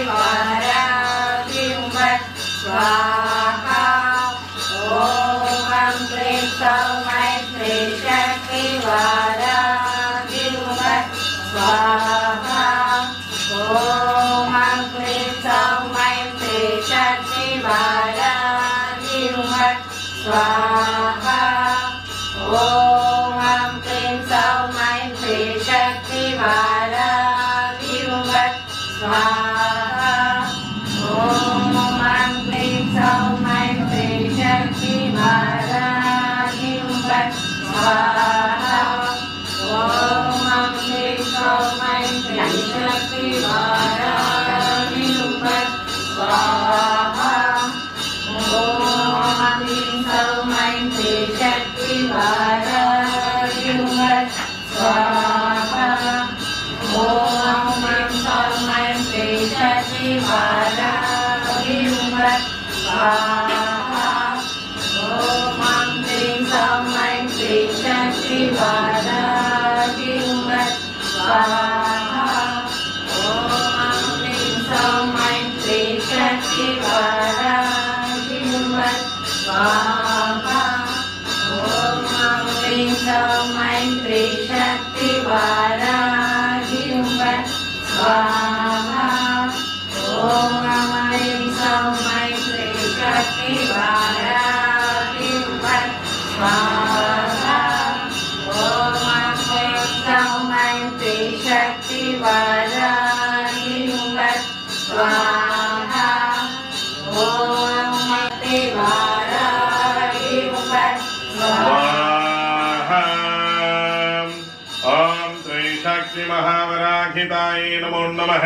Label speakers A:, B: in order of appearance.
A: वाराहि वत् स्वाहा। ॐ क्लीं सौमै श्री शक्ति वाराहि वत् स्वाहा। ॐ क्लीं सौमै श्री शक्ति वाराहि वत् स्वाहा। ॐ क्लीं सौमै श्री शक्ति वाराहि वत् स्वाहा। ॐ क्लीं सौमै श्री शक्ति वाराहि वत् स्वाहा। ॐ क्लीं सौमै श्री शक्ति वाराहि वत् स्वाहा। ॐ क्लीं सौमै श्री शक्ति वाराहि वत् स्वाहा। ॐ क्लीं सौमै श्री शक्ति वाराहि वत् स्वाहा। ॐ क्लीं सौमै श्री शक्ति वाराहि वत् स्वाहा। ॐ क्लीं सौमै श्री शक्ति वाराहि वत् स्वाहा। ॐ क्लीं सौमै श्री शक्ति वाराहि वत् स्वाहा। ॐ क्लीं सौमै श्री शक्ति वाराहि वत् स्वाहा। ॐ क्लीं सौमै श्री शक्ति वाराहि वत् स्वाहा। ॐ शक्ति वाराहि वत् स्वाहा।
B: ॐ त्रिशक्ति महावराहितायै नमो नमः।